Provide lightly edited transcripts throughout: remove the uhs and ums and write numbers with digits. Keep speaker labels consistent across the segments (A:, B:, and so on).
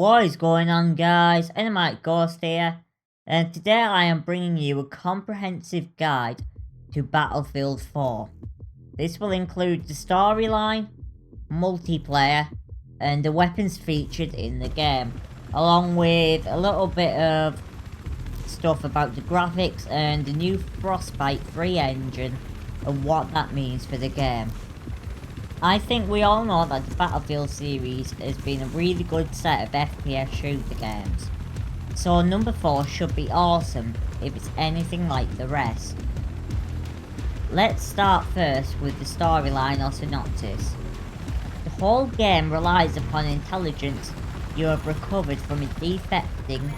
A: What is going on, guys? Dynamite Ghost here, and today I am bringing you a comprehensive guide to Battlefield 4. This will include the storyline, multiplayer, and the weapons featured in the game, along with a little bit of stuff about the graphics and the new Frostbite 3 engine and what that means for the game. I think we all know that the Battlefield series has been a really good set of FPS shooter games, so number 4 should be awesome if it's anything like the rest. Let's start first with the storyline or synopsis. The whole game relies upon intelligence you have recovered from a defecting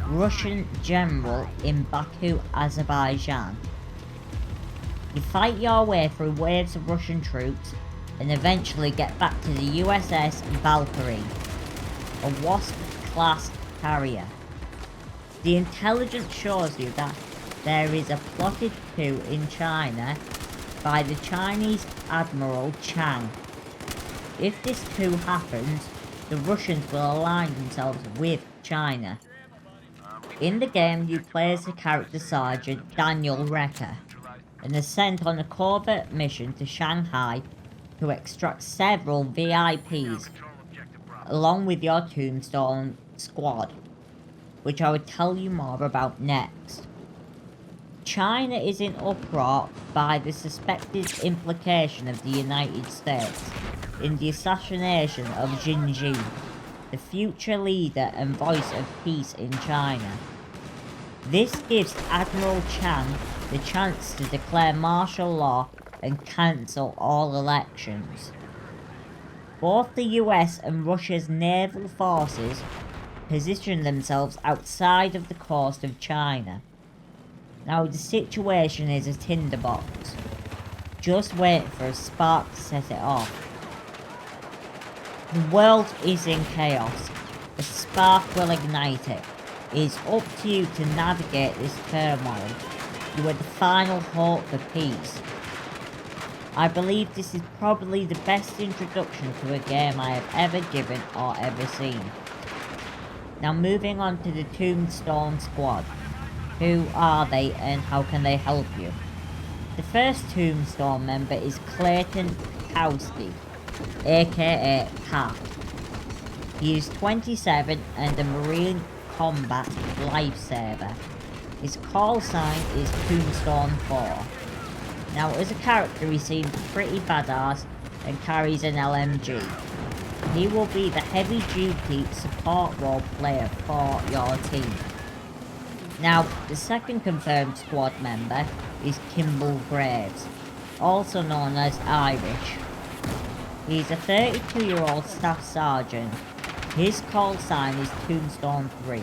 A: Russian general in Baku, Azerbaijan. You fight your way through waves of Russian troops and eventually get back to the USS Valkyrie, a Wasp-class carrier. The intelligence shows you that there is a plotted coup in China by the Chinese Admiral Chang. If this coup happens, the Russians will align themselves with China. In the game, you play as the character Sergeant Daniel Recker and are sent on a covert mission to Shanghai to extract several VIPs, along with your Tombstone squad, which I will tell you more about next. China is in uproar by the suspected implication of the United States in the assassination of Xi, the future leader and voice of peace in China. This gives Admiral Chang the chance to declare martial law and cancel all elections. Both the US and Russia's naval forces position themselves outside of the coast of China. Now the situation is a tinderbox. Just wait for a spark to set it off. The world is in chaos. A spark will ignite it. It is up to you to navigate this turmoil. You are the final hope for peace. I believe this is probably the best introduction to a game I have ever given or ever seen. Now moving on to the Tombstone squad. Who are they and how can they help you? The first Tombstone member is Clayton Kowski, aka Pat. He is 27 and a Marine Combat Lifesaver. His call sign is Tombstone 4. Now as a character he seems pretty badass and carries an LMG. He will be the heavy duty support role player for your team. Now the second confirmed squad member is Kimball Graves, also known as Irish. He's a 32-year-old staff sergeant. His call sign is Tombstone 3.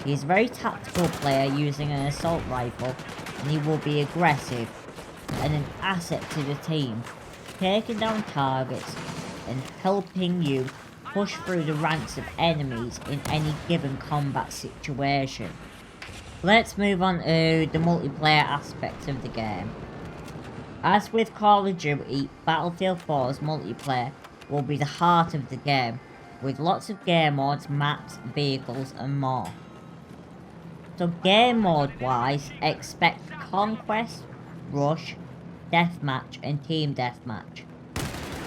A: He is a very tactical player using an assault rifle, and he will be aggressive and an asset to the team, taking down targets and helping you push through the ranks of enemies in any given combat situation. Let's move on to the multiplayer aspects of the game. As with Call of Duty, Battlefield 4's multiplayer will be the heart of the game, with lots of game modes, maps, vehicles and more. So game mode wise, expect Conquest, Rush, Deathmatch and Team Deathmatch.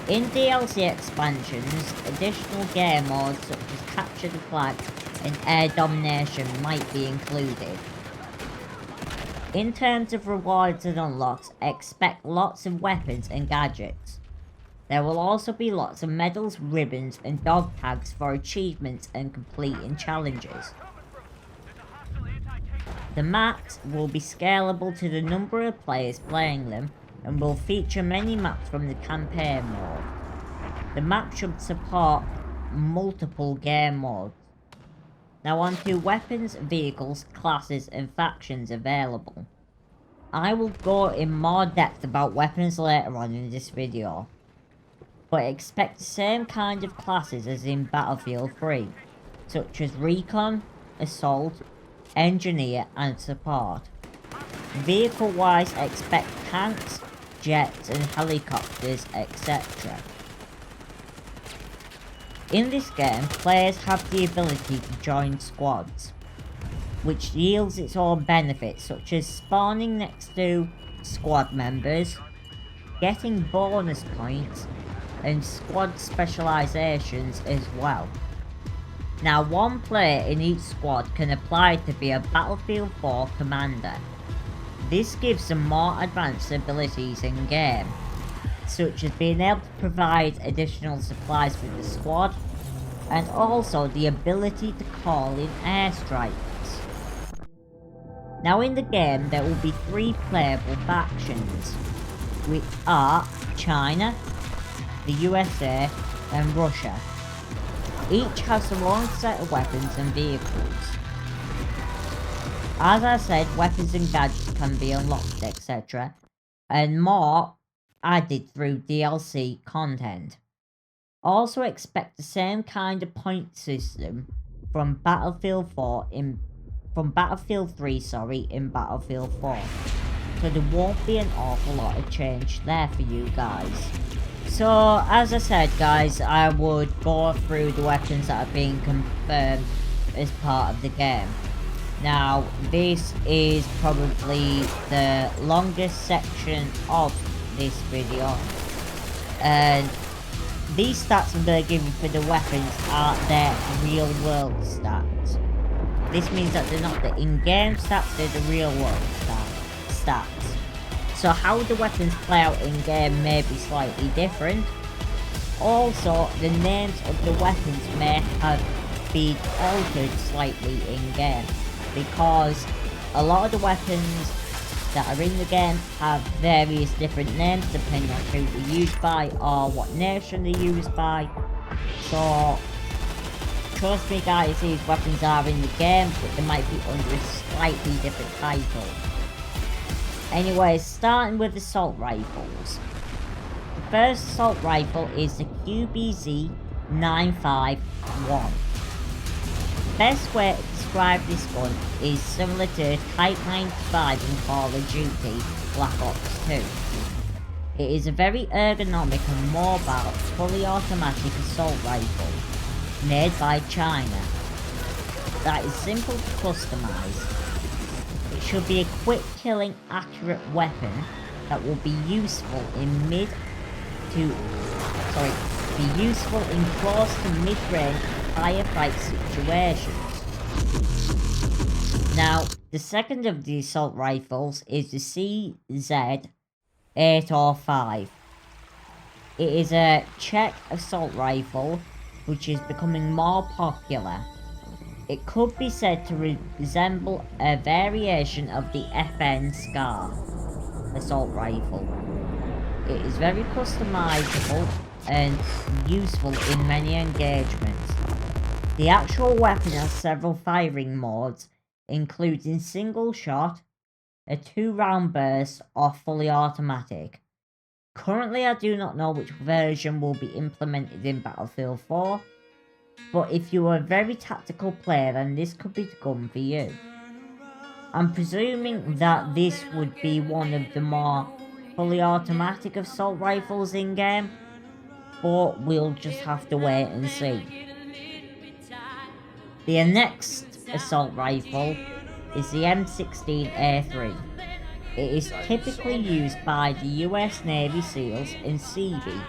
A: In DLC expansions, additional game modes such as Capture the Flag and Air Domination might be included. In terms of rewards and unlocks, expect lots of weapons and gadgets. There will also be lots of medals, ribbons and dog tags for achievements and completing challenges. The maps will be scalable to the number of players playing them and will feature many maps from the campaign mode. The map should support multiple game modes. Now on to weapons, vehicles, classes and factions available. I will go in more depth about weapons later on in this video, but expect the same kind of classes as in Battlefield 3, such as Recon, Assault, Engineer and Support. Vehicle wise, expect tanks, jets and helicopters, etc. In this game, players have the ability to join squads, which yields its own benefits such as spawning next to squad members, getting bonus points, and squad specializations as well. Now, one player in each squad can apply to be a Battlefield 4 commander. This gives them more advanced abilities in game, such as being able to provide additional supplies for the squad, and also the ability to call in airstrikes. Now in the game there will be 3 playable factions, which are China, the USA and Russia. Each has their own set of weapons and vehicles. As I said, weapons and gadgets can be unlocked, etc. and more added through DLC content. Also expect the same kind of point system from Battlefield 3 in Battlefield 4. So there won't be an awful lot of change there for you guys. So as I said guys, I would go through the weapons that are being confirmed as part of the game. Now this is probably the longest section of this video, and these stats I'm going to give you for the weapons are their real world stats. This means that they're not the in-game stats, they're the real world stats. So how the weapons play out in-game may be slightly different. Also, the names of the weapons may have been altered slightly in-game, because a lot of the weapons that are in the game have various different names depending on who they're used by or what nation they're used by. So trust me guys, these weapons are in the game, but they might be under a slightly different title. Anyway, starting with assault rifles. The first assault rifle is the QBZ 951. The best way to describe this gun is similar to Type 95 in Call of Duty Black Ops 2. It is a very ergonomic and mobile, fully automatic assault rifle made by China that is simple to customize. It should be a quick killing, accurate weapon that will be useful in close to mid-range firefight situations. Now, the second of the assault rifles is the CZ-805. It is a Czech assault rifle which is becoming more popular. It could be said to resemble a variation of the FN SCAR assault rifle. It is very customizable and useful in many engagements. The actual weapon has several firing modes, including single shot, a 2-round burst, or fully automatic. Currently I do not know which version will be implemented in Battlefield 4, but if you are a very tactical player then this could be the gun for you. I'm presuming that this would be one of the more fully automatic assault rifles in game, but we'll just have to wait and see. The next assault rifle is the M16A3. It is typically used by the US Navy SEALs and Seabee.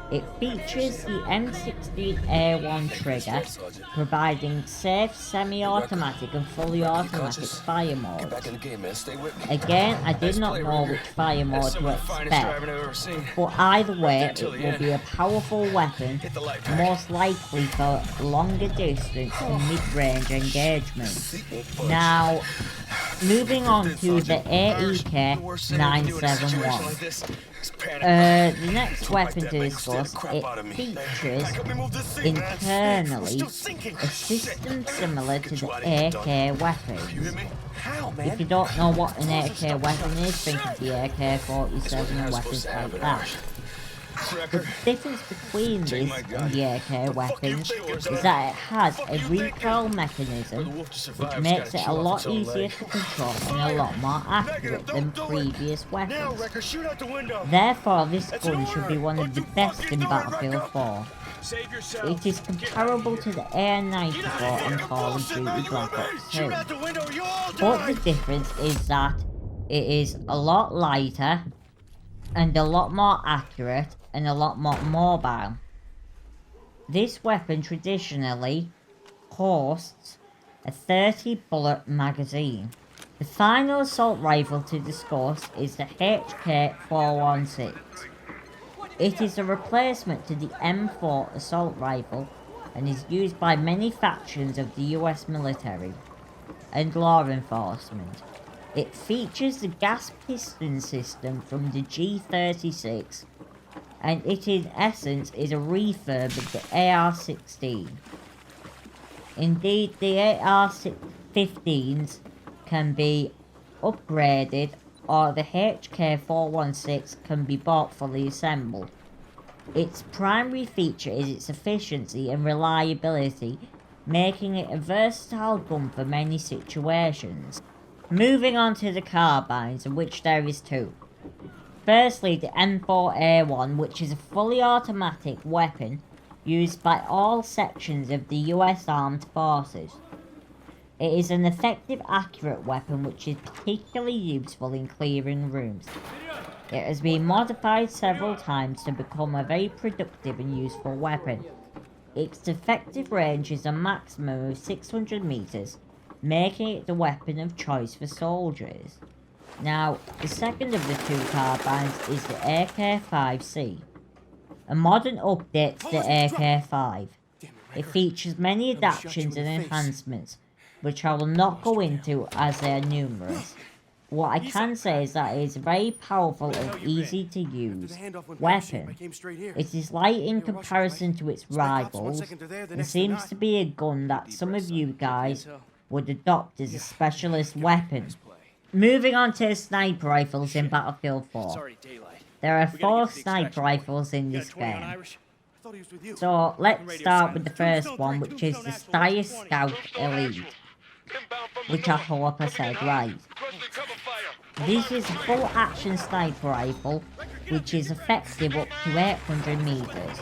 A: It features the M16A1 trigger, providing safe semi-automatic and fully automatic fire modes. Again, I did not know which fire mode to expect, but either way it will be a powerful weapon, most likely for longer distance and mid-range engagements. Now, moving on to the AEK-971. The next weapon to discuss, it features internally a system similar to the AK weapons. If you don't know what an AK weapon is, think of the AK-47 and weapons like that. The difference between this and the AK weapons is that it has a recoil mechanism which makes it a lot easier to control and a lot more accurate than previous weapons. Therefore, this gun should be one of the best in Battlefield 4.
B: Save yourself.
A: It is comparable to the AR-94 in Call of Duty Black Ops 2.
B: Out the window, you all
A: But the difference is that it is a lot lighter and a lot more accurate and a lot more mobile. This weapon traditionally hosts a 30 bullet magazine. The final assault rifle to discuss is the HK416. It is a replacement to the M4 assault rifle and is used by many factions of the US military and law enforcement. It features the gas piston system from the G36, and it in essence is a refurb of the AR-16. Indeed, the AR-15s can be upgraded, or the HK416 can be bought fully assembled. Its primary feature is its efficiency and reliability, making it a versatile gun for many situations. Moving on to the carbines, of which there is two. Firstly, the M4A1, which is a fully automatic weapon used by all sections of the US Armed Forces. It is an effective, accurate weapon which is particularly useful in clearing rooms. It has been modified several times to become a very productive and useful weapon. Its effective range is a maximum of 600 meters, making it the weapon of choice for soldiers. Now, the second of the two carbines is the AK-5C. A modern update to the AK-5. It features many adaptations and enhancements, which I will not go into as they are numerous. What I can say is that it is a very powerful and easy to use weapon. It is light in comparison to its rivals, and seems to be a gun that some of you guys would adopt as a specialist weapon. Moving on to sniper rifles in Battlefield 4. There are 4 sniper rifles in this game. So let's start with the first one, which is the Steyr Scout Elite, which I hope I said right. This is a full action sniper rifle, which is effective up to 800 meters.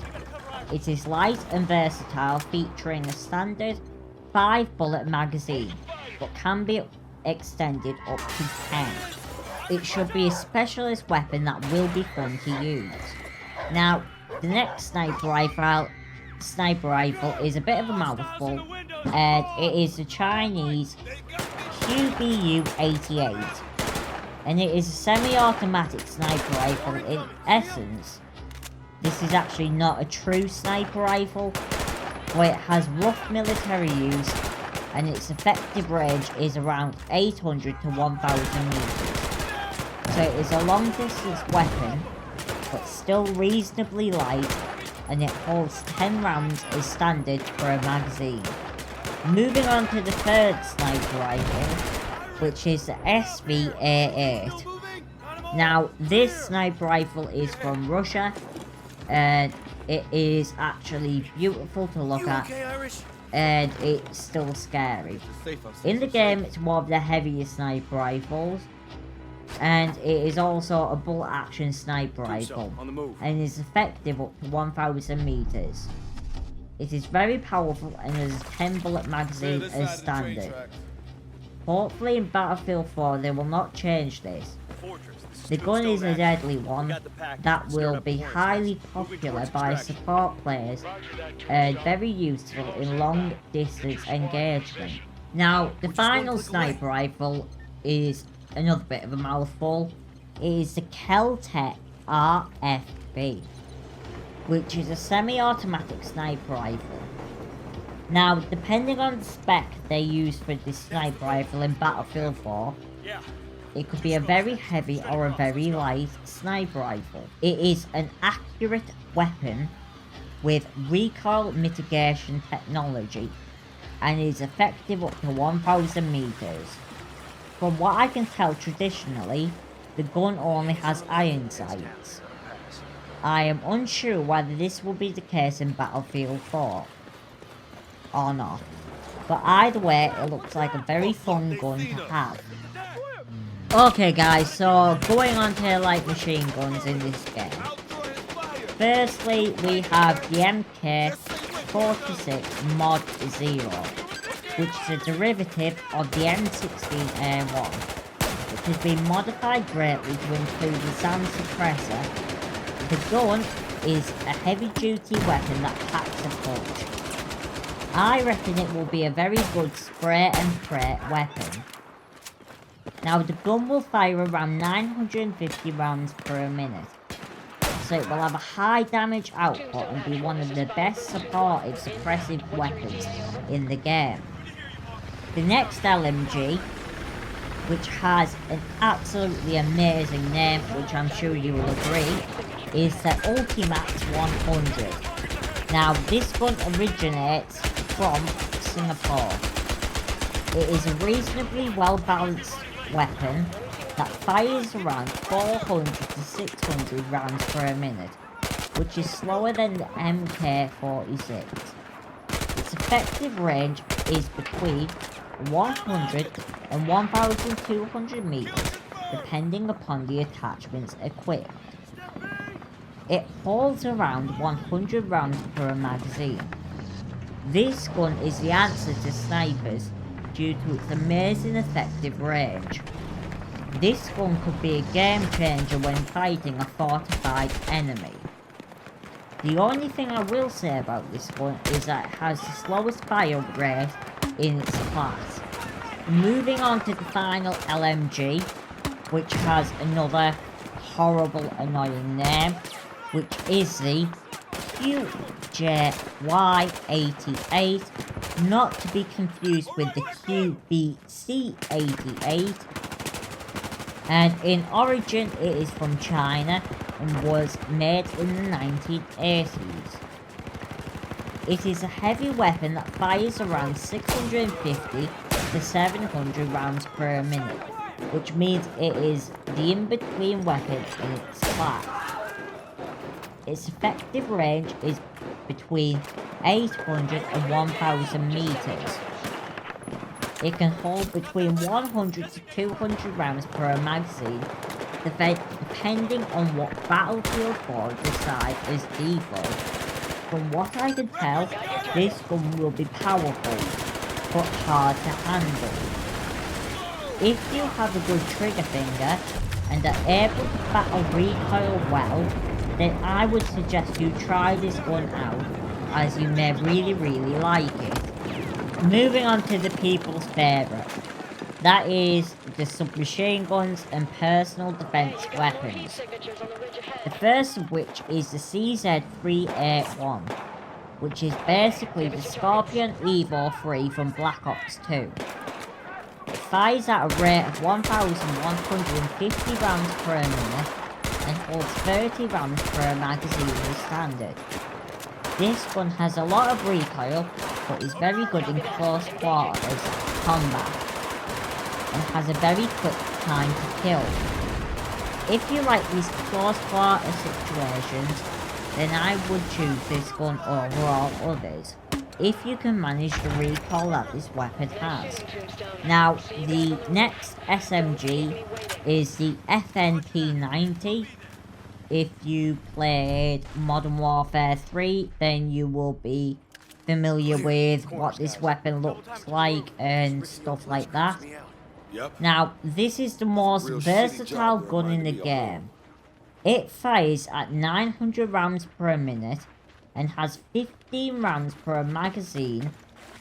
A: It is light and versatile, featuring a standard 5 bullet magazine, but can be extended up to 10. It should be a specialist weapon that will be fun to use. Now, the next sniper rifle is a bit of a mouthful, and it is the Chinese QBU-88, and it is a semi-automatic sniper rifle. In essence, this is actually not a true sniper rifle, but it has rough military use, and its effective range is around 800 to 1000 meters. So it is a long distance weapon, but still reasonably light, and it holds 10 rounds as standard for a magazine. Moving on to the third sniper rifle, which is the SVA-8. Now, this sniper rifle is from Russia, and it is actually beautiful to look at, and it's still scary. In the game, it's one of the heaviest sniper rifles, and it is also a bolt action sniper rifle, and is effective up to 1000 meters. It is very powerful and has a 10 bullet magazine as standard. Hopefully in Battlefield 4 they will not change this. The gun is a deadly one that will be highly popular by support players and very useful in long distance engagement. Now, the final sniper rifle is another bit of a mouthful. It is the Kel-Tec RFB, which is a semi-automatic sniper rifle. Now, depending on the spec they use for this sniper rifle in Battlefield 4, it could be a very heavy or a very light sniper rifle. It is an accurate weapon with recoil mitigation technology and is effective up to 1000 meters. From what I can tell, traditionally, the gun only has iron sights. I am unsure whether this will be the case in Battlefield 4 or not, but either way, it looks like a very fun gun to have. Okay guys, so going on to like machine guns in this game. Firstly, we have the MK46 Mod 0, which is a derivative of the M16A1, which has been modified greatly to include the sound suppressor. The gun is a heavy-duty weapon that packs a punch. I reckon it will be a very good spray and pray weapon. Now the gun will fire around 950 rounds per minute, so it will have a high damage output and be one of the best supportive suppressive weapons in the game. The next LMG, which has an absolutely amazing name, which I'm sure you will agree, is the Ultimax 100. Now this gun originates from Singapore. It is a reasonably well balanced weapon that fires around 400 to 600 rounds per minute, which is slower than the MK46. Its effective range is between 100 and 1200 meters, depending upon the attachments equipped. It holds around 100 rounds per magazine. This gun is the answer to snipers due to its amazing effective range. This gun could be a game changer when fighting a fortified enemy. The only thing I will say about this gun is that it has the slowest fire rate in its class. Moving on to the final LMG, which has another horrible annoying name, which is the QJY88, not to be confused with the QBC88. And in origin it is from China and was made in the 1980s. It is a heavy weapon that fires around 650 to 700 rounds per minute, which means it is the in-between weapon in its class. Its effective range is between 800 and 1000 meters. It can hold between 100 to 200 rounds per magazine, depending on what Battlefield 4 decide is default. From what I can tell, this gun will be powerful, but hard to handle. If you have a good trigger finger and are able to battle recoil well, then I would suggest you try this gun out, as you may really like it. Moving on to the people's favourite, that is the submachine guns and personal defence weapons. The first of which is the CZ381, which is basically the Scorpion Evo 3 from Black Ops 2. It fires at a rate of 1150 rounds per minute and holds 30 rounds per magazine as standard. This gun has a lot of recoil, but is very good in close quarters combat, and has a very quick time to kill. If you like these close quarter situations, then I would choose this gun over all others, if you can manage the recoil that this weapon has. Now, the next SMG is the FNP90. If you played Modern Warfare 3, then you will be familiar with what this weapon looks like and stuff like that. Now, this is the most versatile gun in the game. It fires at 900 rounds per minute and has 15 rounds per magazine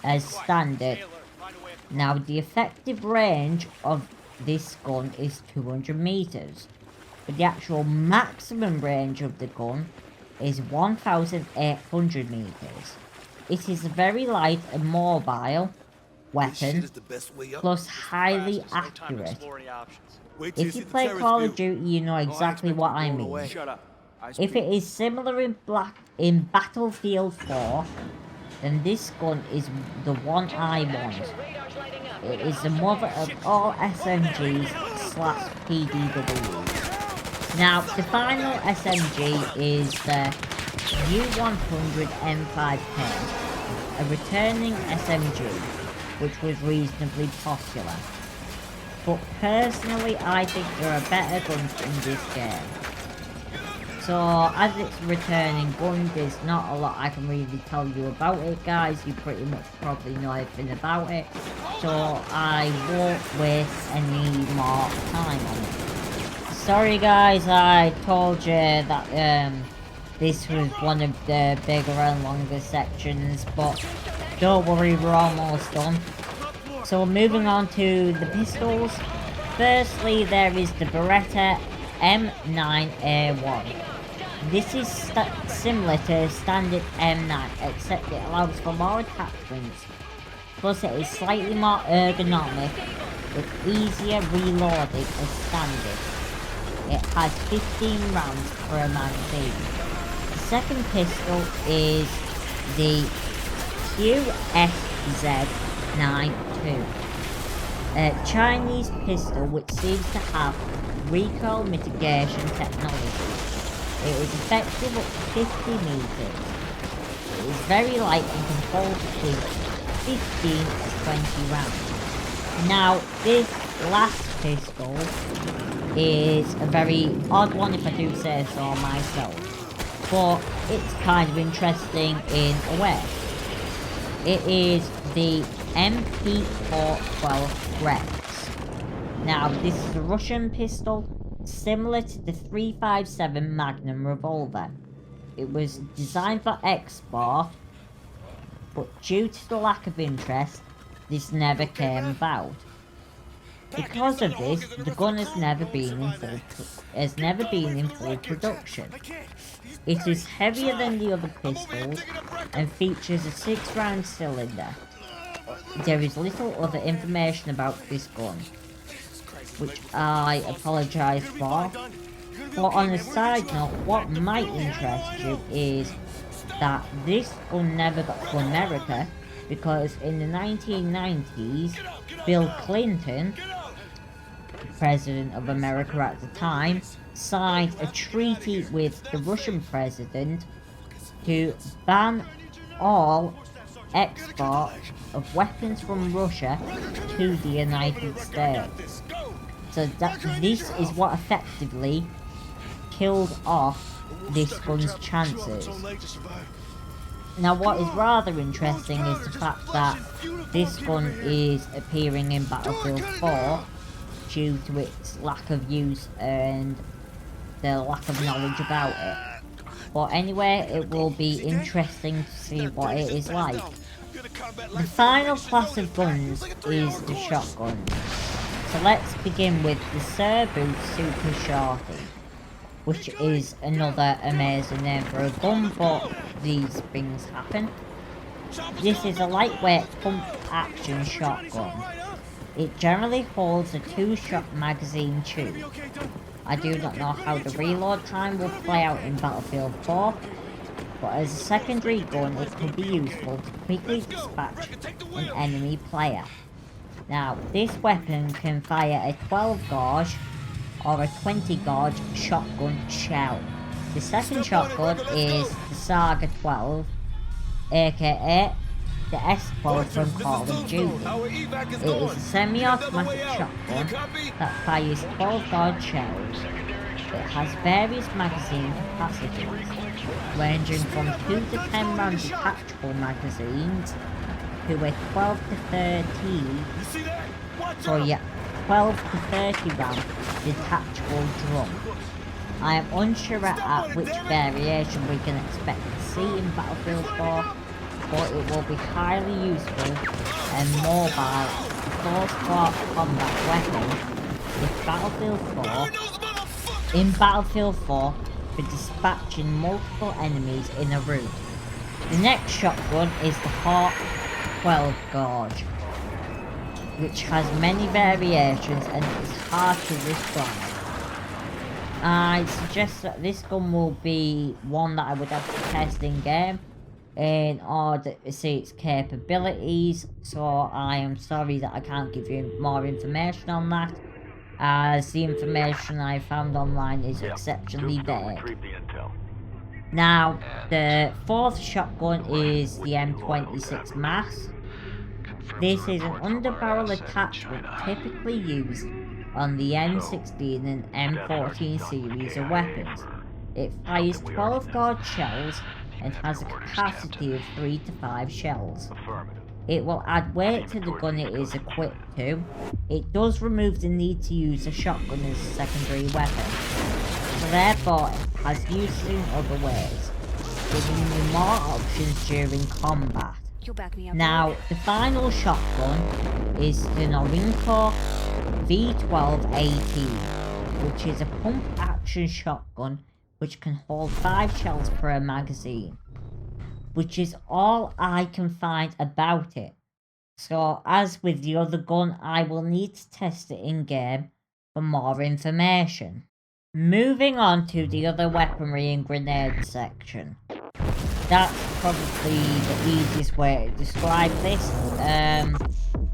A: as standard. Now, the effective range of this gun is 200 meters. But the actual maximum range of the gun is 1800 meters. It is a very light and mobile weapon, plus highly accurate. If you play Call of Duty, you know exactly what I mean. If it is similar in Battlefield 4, then this gun is the one I want. It is the mother of all SMGs/PDWs. Now, the final SMG is the U100 M510, a returning SMG, which was reasonably popular. But personally, I think there are better guns in this game. So, as it's a returning gun, there's not a lot I can really tell you about it, guys. You pretty much probably know everything about it. So, I won't waste any more time on it. Sorry, guys, I told you that this was one of the bigger and longer sections, but don't worry, we're almost done. So, moving on to the pistols. Firstly, there is the Beretta M9A1. This is similar to standard M9, except it allows for more attachments. Plus, it is slightly more ergonomic, with easier reloading as standard. It has 15 rounds per magazine. The second pistol is the QSZ-92. A Chinese pistol which seems to have recoil mitigation technology. It is effective up to 50 meters. It is very light and can hold between 15 to 20 rounds. Now, this last pistol is a very odd one, if I do say so myself, but it's kind of interesting in a way. It is the MP412 Rex. Now, this is a Russian pistol, similar to the 357 Magnum revolver. It was designed for export, but due to the lack of interest, this never came about. Because of this, the gun has never been in full production. It is heavier than the other pistols and features a 6-round cylinder. There is little other information about this gun, which I apologise for. But on a side note, what might interest you is that this gun never got to America because in the 1990s, Bill Clinton, President of America at the time, signed a treaty with the Russian president to ban all export of weapons from Russia to the United States. So this is what effectively killed off this gun's chances. Now, what is rather interesting is the fact that this gun is appearing in Battlefield 4 due to its lack of use and the lack of knowledge about it. But anyway, it will be interesting to see what it is like. The final class of guns is the shotgun. So let's begin with the Serbu Super Shorty, which is another amazing name for a gun, but these things happen. This is a lightweight pump-action shotgun. It generally holds a 2-shot magazine tube. I do not know how the reload time will play out in Battlefield 4, but as a secondary gun it could be useful to quickly dispatch an enemy player. Now, this weapon can fire a 12 gauge or a 20 gauge shotgun shell. The second shotgun is the Saga 12, aka the S12 from Call of Duty. It is a semi-automatic shotgun that fires 12 gauge shells. It has various magazine capacities, ranging from 2 to 10 round detachable magazines to a 12 to 30 round detachable drum. I am unsure at which variation we can expect to see in Battlefield 4, but it will be highly useful and mobile close-quarter combat weapon in Battlefield 4 for dispatching multiple enemies in a route. The next shotgun is the Hawk 12 gauge, which has many variations and is hard to describe. I suggest that this gun will be one that I would have to test in game in order to see its capabilities, so I am sorry that I can't give you more information on that, as the information I found online is exceptionally vague. Now, the fourth shotgun is the M26 Mass. This is an underbarrel attachment typically used on the M16 and M14 series of weapons. It fires 12 guard shells and has a capacity of 3 to 5 shells. It will add weight to the gun it is equipped to. It does remove the need to use a shotgun as a secondary weapon, so therefore it has uses in other ways, giving you more options during combat.
B: You'll back me up.
A: Now, the final shotgun is the Norinco V12AT, which is a pump-action shotgun which can hold 5 shells per magazine, which is all I can find about it. So, as with the other gun, I will need to test it in-game for more information. Moving on to the other weaponry and grenade section. That's probably the easiest way to describe this.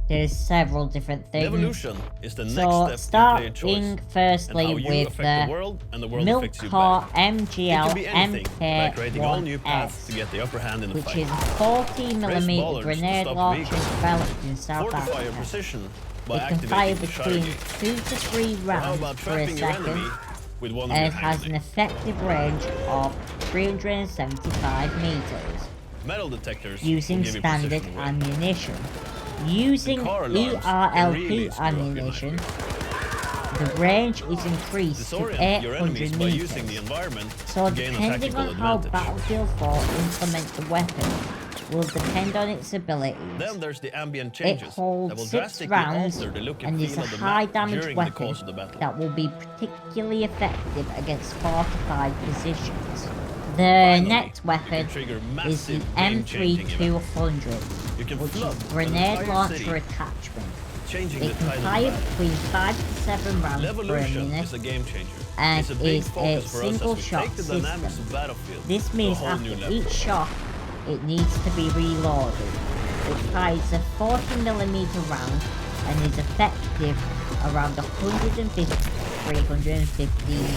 A: There's several different things.
C: Evolution is the next
A: So,
C: step in player choice,
A: starting firstly
C: and how you
A: with
C: affect
A: the
C: world and the world
A: Milk
C: affects you
A: Core
C: back.
A: MGL
C: It can be anything, by creating all new paths to
A: MK1S,
C: get the upper hand in the
A: which
C: fight.
A: is a 40mm
C: bollards to
A: grenade
C: stop
A: launcher
C: vehicles.
A: developed in South
C: Fortify your
A: Africa.
C: precision by
A: It can fire
C: activating the shot
A: between
C: gate.
A: 2 to 3
C: Or how
A: rounds
C: about
A: per
C: trapping your
A: second,
C: enemy with one of
A: and
C: your
A: it has an
C: grenades?
A: effective range of 375 meters,
C: Metal detectors
A: using
C: will give you
A: standard
C: precision away.
A: ammunition. Using
C: car alarms can really
A: ERLP
C: screw up your
A: ammunition,
C: knife.
A: the range is increased to
C: Disorient your enemies
A: 800
C: by using the
A: meters.
C: environment
A: So
C: to gain a
A: depending
C: tactical
A: on how
C: advantage.
A: Battlefield 4 implements the weapon will depend on its abilities.
C: Then there's the ambient
A: It
C: changes that will
A: holds 6
C: drastically
A: rounds
C: alter the look
A: and
C: and
A: is
C: feel
A: a
C: of the
A: high
C: map
A: damage
C: during the
A: weapon
C: course of the battle.
A: that will be particularly effective against fortified positions. The
C: Finally,
A: next
C: you
A: weapon
C: can trigger
A: is the
C: massive game-changing events.
A: M3200,
C: You can
A: which
C: flood
A: is
C: an
A: grenade
C: entire
A: launcher
C: city,
A: attachment.
C: changing
A: It
C: the
A: can
C: tide of
A: fire
C: the battle.
A: between 5 to 7 rounds per
C: Levolution
A: minute,
C: is a game changer.
A: and
C: It's a big
A: is a
C: focus for us
A: single
C: as we
A: shot
C: take the dynamics
A: system.
C: of Battlefield
A: This
C: to a
A: means
C: whole new
A: after
C: level.
A: each shot, it needs to be reloaded. It fires a 40mm round and is effective around 150 to 350 meters,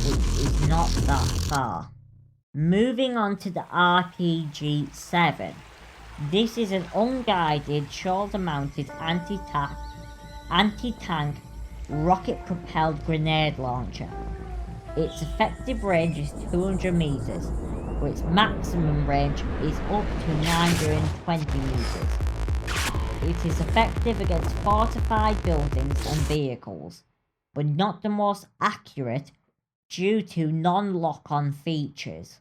A: which is not that far. Moving on to the RPG-7. This is an unguided, shoulder-mounted anti-tank, rocket-propelled grenade launcher. Its effective range is 200 meters, but its maximum range is up to 920 meters. It is effective against fortified buildings and vehicles, but not the most accurate due to non-lock-on features.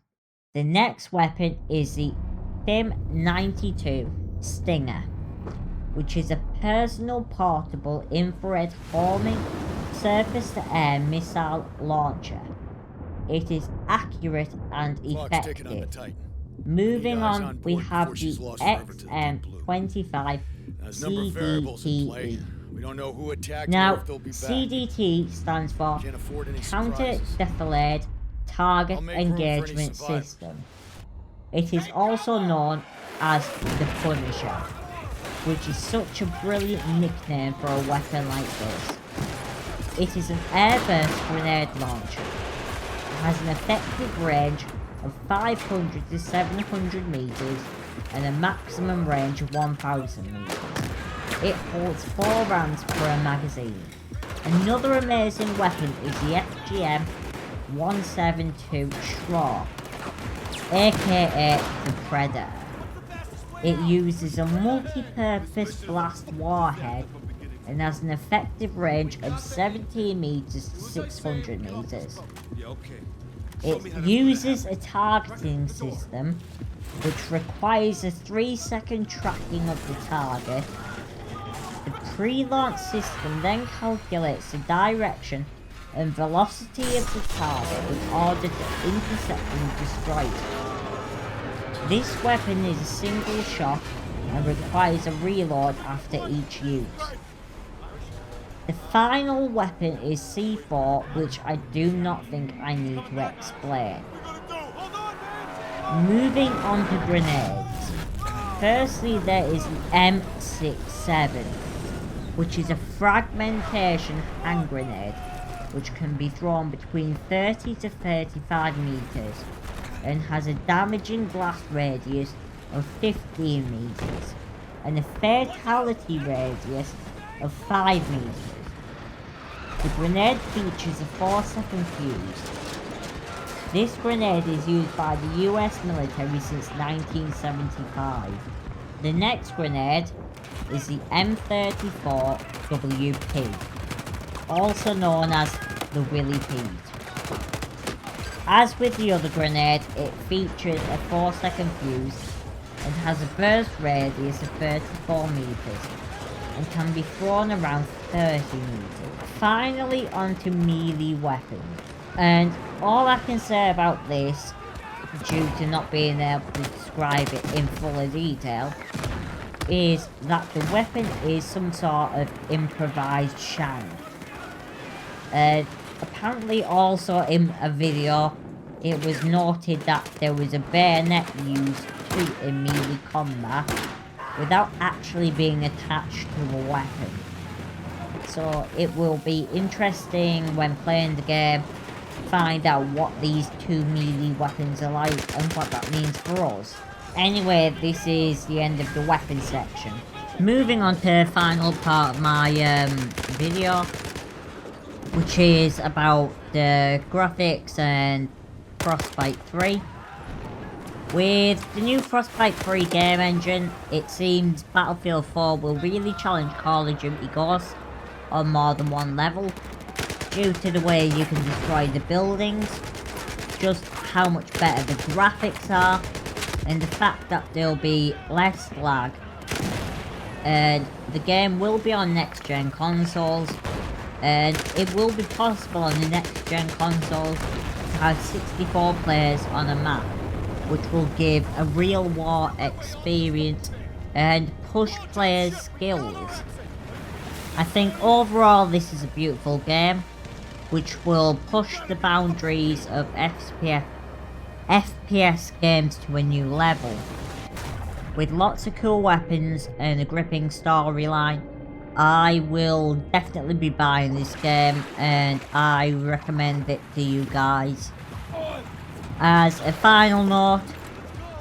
A: The next weapon is the FIM-92 Stinger, which is a personal portable infrared homing surface-to-air missile launcher. It is accurate and effective. Moving on, we have the XM25 CDTE.
D: We don't know who attacked
A: Now,
D: or if they'll be back.
A: CDT stands for
D: Can't afford any
A: Counter
D: surprises.
A: Defilade Target
D: I'll make room for any
A: Engagement
D: survivors.
A: System. It is also known as the Punisher, which is such a brilliant nickname for a weapon like this. It is an airburst grenade launcher. It has an effective range of 500 to 700 meters and a maximum range of 1000 meters. It holds 4 rounds per magazine. Another amazing weapon is the FGM 172 Schrock, aka the Predator. It uses a multi-purpose blast warhead and has an effective range of 17 meters to 600 meters. It uses a targeting system which requires a 3-second tracking of the target. The pre-launch system then calculates the direction and velocity of the target in order to intercept and destroy it. This weapon is a single shot and requires a reload after each use. The final weapon is C4, which I do not think I need to explain. Moving on to grenades. Firstly, there is the M67, which is a fragmentation hand grenade, which can be thrown between 30 to 35 meters and has a damaging blast radius of 15 meters and a fatality radius of 5 meters. The grenade features a 4-second fuse. This grenade is used by the US military since 1975. The next grenade is the M34WP, also known as the Willy Pete. As with the other grenade, it features a 4-second fuse and has a burst radius of 34 meters and can be thrown around 30 meters. Finally, onto melee weapons. And all I can say about this, due to not being able to describe it in fuller detail, is that the weapon is some sort of improvised shank. Apparently also in a video, it was noted that there was a bayonet used too in melee combat without actually being attached to a weapon. So it will be interesting when playing the game to find out what these two melee weapons are like and what that means for us. Anyway, this is the end of the weapon section. Moving on to the final part of my video, which is about the graphics and Frostbite 3. With the new Frostbite 3 game engine, it seems Battlefield 4 will really challenge Call of Duty Ghosts on more than one level, due to the way you can destroy the buildings, just how much better the graphics are, and the fact that there'll be less lag. And the game will be on next-gen consoles, and it will be possible on the next-gen consoles to have 64 players on a map, which will give a real war experience and push players' skills. I think overall this is a beautiful game, which will push the boundaries of FPS games to a new level. With lots of cool weapons and a gripping storyline, I will definitely be buying this game and I recommend it to you guys. As a final note,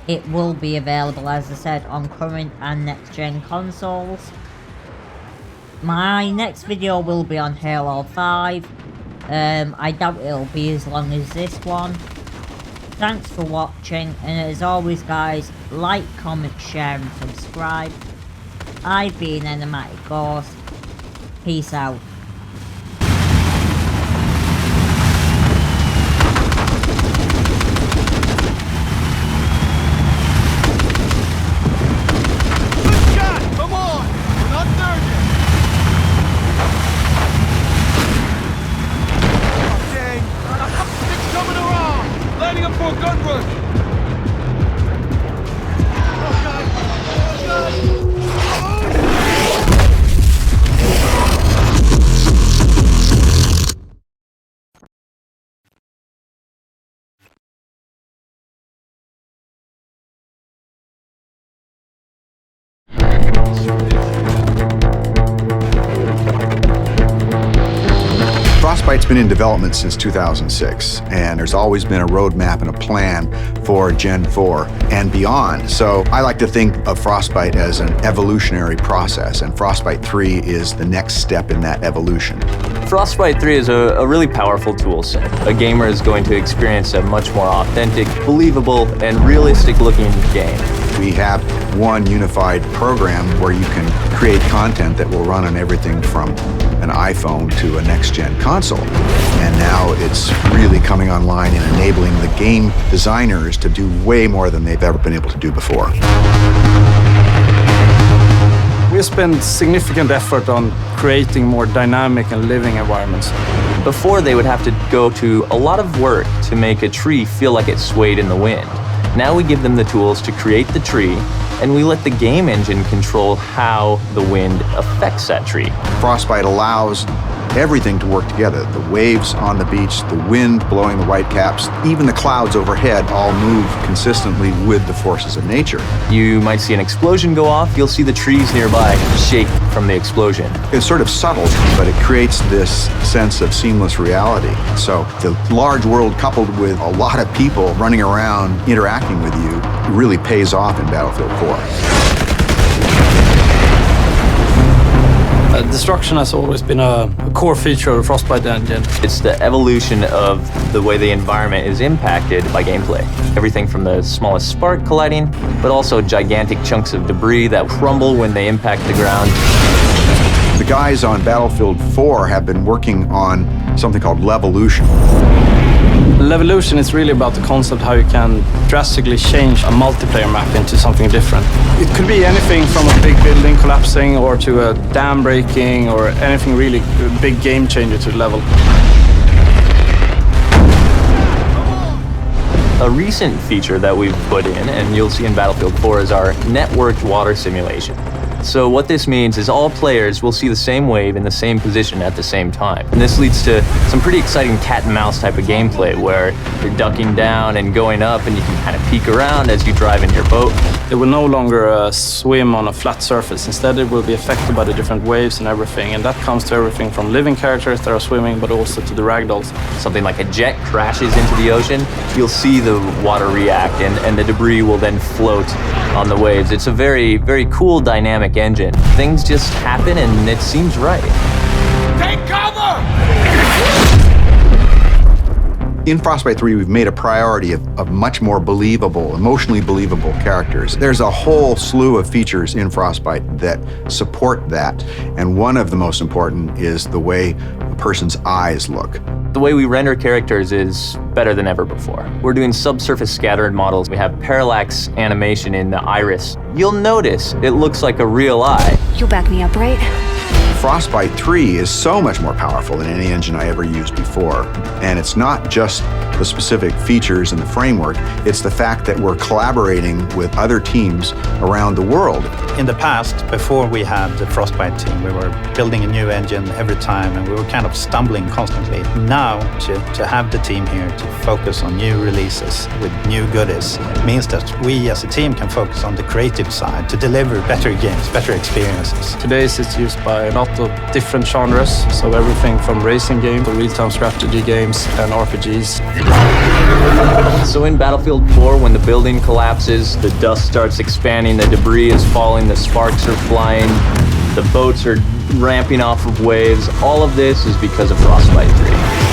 A: it will be available, as I said, on current and next gen consoles. My next video will be on Halo 5. I doubt it'll be as long as this one. Thanks for watching, and as always guys, like, comment, share and subscribe. I've been Enigmatic Ghost. Peace out.
B: Frostbite's been in development since 2006, and there's always been a roadmap and a plan for Gen 4 and beyond. So I like to think of Frostbite as an evolutionary process, and Frostbite 3 is the next step in that evolution.
D: Frostbite 3 is a really powerful tool set. A gamer is going to experience a much more authentic, believable, and realistic-looking game.
B: We have one unified program where you can create content that will run on everything from an iPhone to a next-gen console. And now it's really coming online and enabling the game designers to do way more than they've ever been able to do before.
E: We spend significant effort on creating more dynamic and living environments.
D: Before, they would have to go to a lot of work to make a tree feel like it swayed in the wind. Now we give them the tools to create the tree, and we let the game engine control how the wind affects that tree.
B: Frostbite allows everything to work together. The waves on the beach, the wind blowing the whitecaps, even the clouds overhead all move consistently with the forces of nature.
D: You might see an explosion go off, you'll see the trees nearby shake from the explosion.
B: It's sort of subtle, but it creates this sense of seamless reality. So the large world coupled with a lot of people running around interacting with you really pays off in Battlefield 4.
E: Destruction has always been a core feature of the Frostbite engine.
D: It's the evolution of the way the environment is impacted by gameplay. Everything from the smallest spark colliding, but also gigantic chunks of debris that crumble when they impact the ground.
B: The guys on Battlefield 4 have been working on something called Levolution.
E: Levolution is really about the concept how you can drastically change a multiplayer map into something different. It could be anything from a big building collapsing or to a dam breaking or anything really big game changer to the level.
D: A recent feature that we've put in, and you'll see in Battlefield 4, is our networked water simulation. So what this means is all players will see the same wave in the same position at the same time. And this leads to some pretty exciting cat and mouse type of gameplay where you're ducking down and going up and you can kind of peek around as you drive in your boat.
E: It will no longer swim on a flat surface. Instead, it will be affected by the different waves and everything. And that comes to everything from living characters that are swimming, but also to the ragdolls.
D: Something like a jet crashes into the ocean, you'll see the water react and the debris will then float on the waves. It's a very, very cool dynamic engine. Things just happen and it seems right.
C: Take cover!
B: In Frostbite 3, we've made a priority of much more believable, emotionally believable characters. There's a whole slew of features in Frostbite that support that, and one of the most important is the way a person's eyes look.
D: The way we render characters is better than ever before. We're doing subsurface scattered models. We have parallax animation in the iris. You'll notice it looks like a real eye.
F: You'll back me up, right?
B: Frostbite 3 is so much more powerful than any engine I ever used before. And it's not just the specific features and the framework, it's the fact that we're collaborating with other teams around the world.
G: In the past, before we had the Frostbite team, we were building a new engine every time and we were kind of stumbling constantly. Now, to have the team here to focus on new releases with new goodies means that we as a team can focus on the creative side to deliver better games, better experiences.
E: Today it's used by a lot of different genres, so everything from racing games to real-time strategy games and RPGs.
D: So in Battlefield 4, when the building collapses, the dust starts expanding, the debris is falling, the sparks are flying, the boats are ramping off of waves, all of this is because of Frostbite 3.